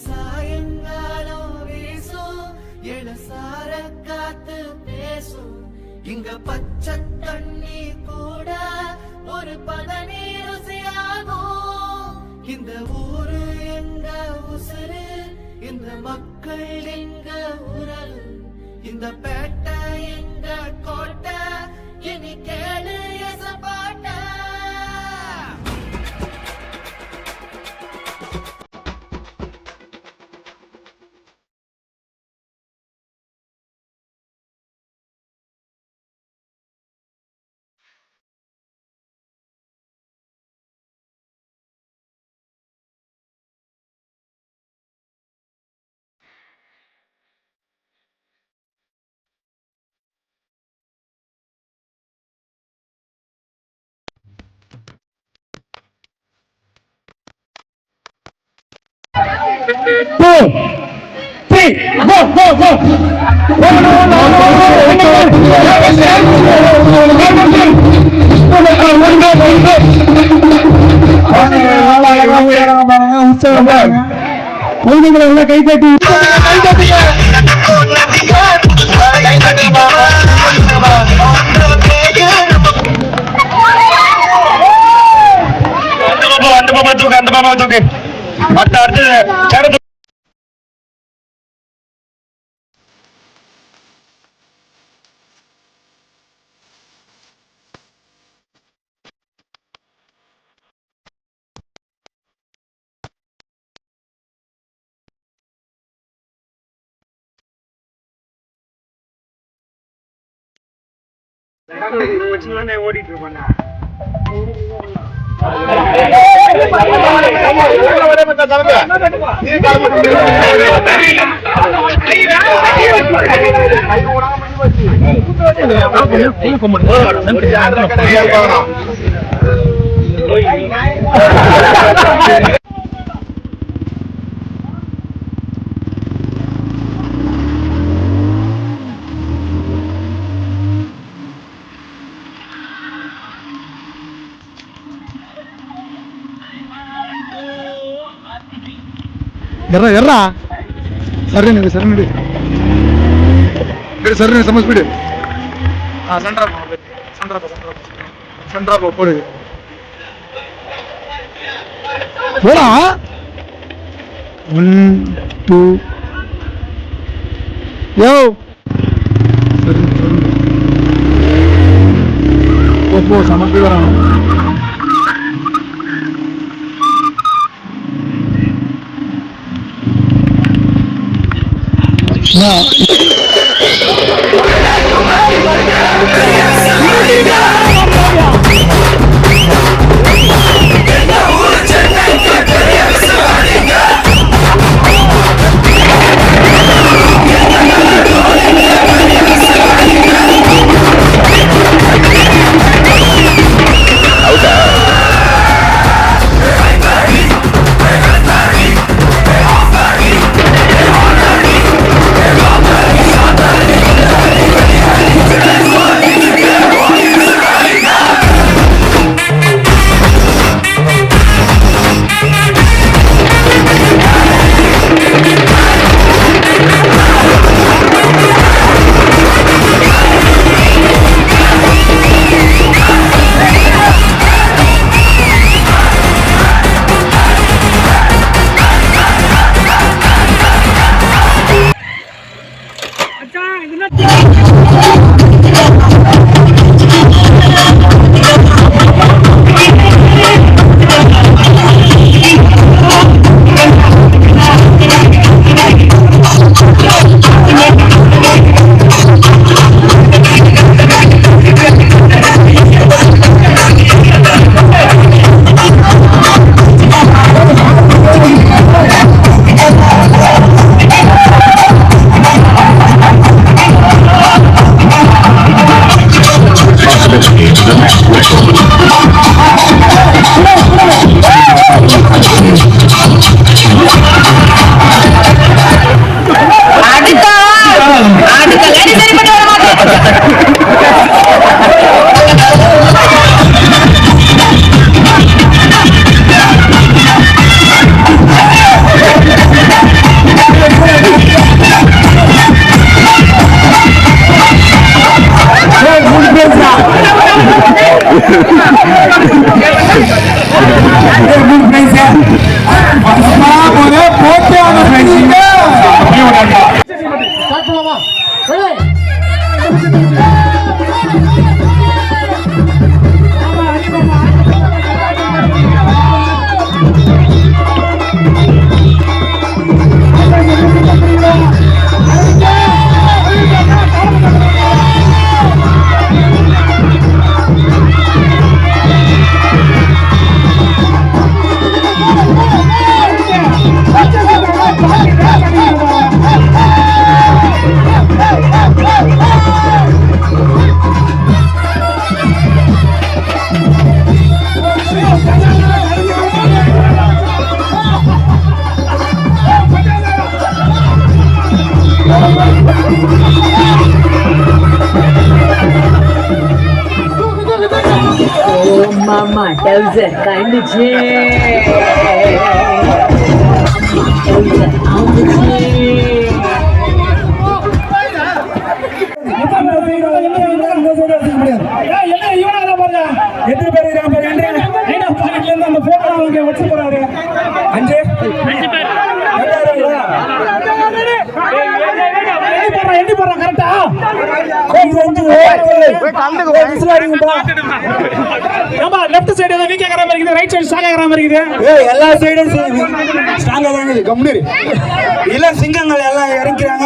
சாயங்காலம் வீசும் இளசார காத்து பேசும் இங்க பச்சை தண்ணி கூட ஒரு பதநீர் ருசியாகும். இந்த ஊரு எங்க உசுறு, இந்த மக்கள் எங்க உறவு, இந்த பேட்டை எங்க கோட்டை, இனி கேளு எசப்பாட்ட. குழந்தைகளை கை தட்டி அந்த மாமா தூக்கு அடுத்து ஓடிட்டு இருப்பாங்க. ఎర్రా సరేనండి సరేనండి సరే సమ స్పీడ్ సెంట్రా పోడు போடா 1 2 யோ போ சம ஸ்பீட் வரணும் மாமா டவுசர் கண்டுச்சு எத்தனை பேர் அந்த போட்டோ வச்சு போறாரு 5 எண்ணி போடுறான் கரெக்டா லெஃப்ட் சைடு வீக் ஆகிற மாதிரி இருக்குது ரைட் சைடு ஸ்ட்ராங் ஆகிற மாதிரி இருக்குது எல்லா சைடும் ஸ்ட்ராங்கா தான் இருக்குது கம்முனு இல்ல சிங்கங்கள் எல்லாம் இறக்கிறாங்க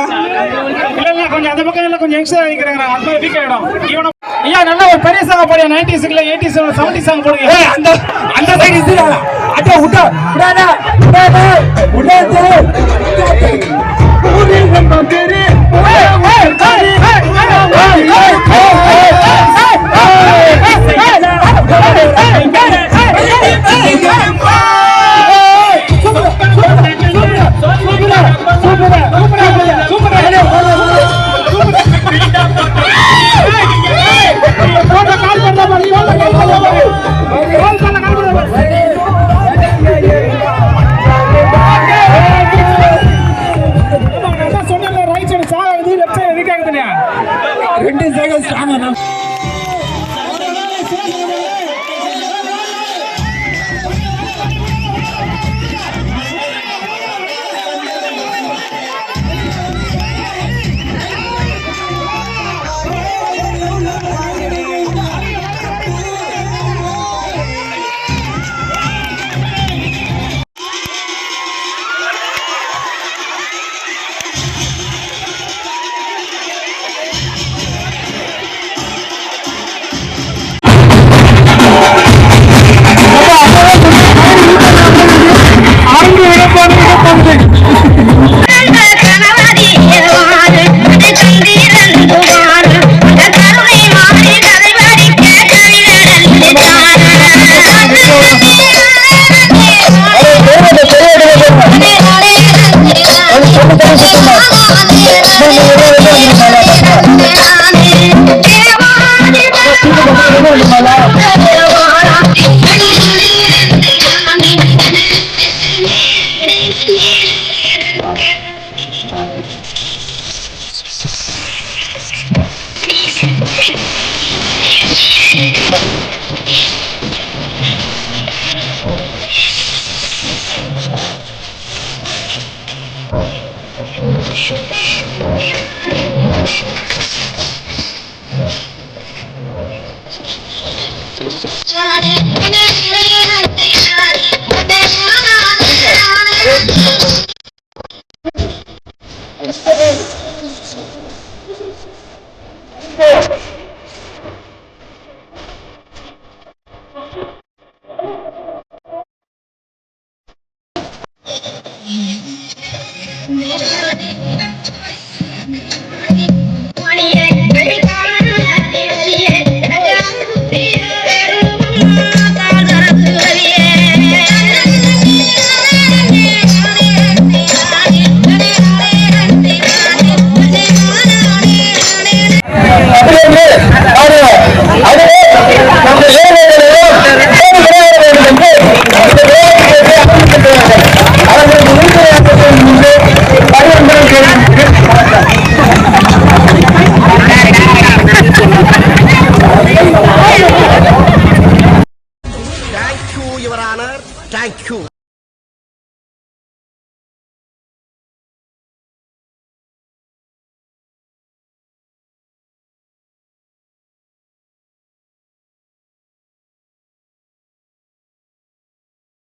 இல்ல கொஞ்சம் அந்த பக்கம் எல்லாம் கொஞ்சம் எக்ஸ்ட்ரா இறக்கிறாங்க அது வீக் ஆயிடும் இவன ஐயா நல்லா ஒரு பெரிய சாங் போடுங்க 90s இல்ல 80s 70s சாங் போடுங்க அந்த அந்த சைடு இதுடா அட விட்டா விடாதா விடாதா ஊரே நம்ம பேரு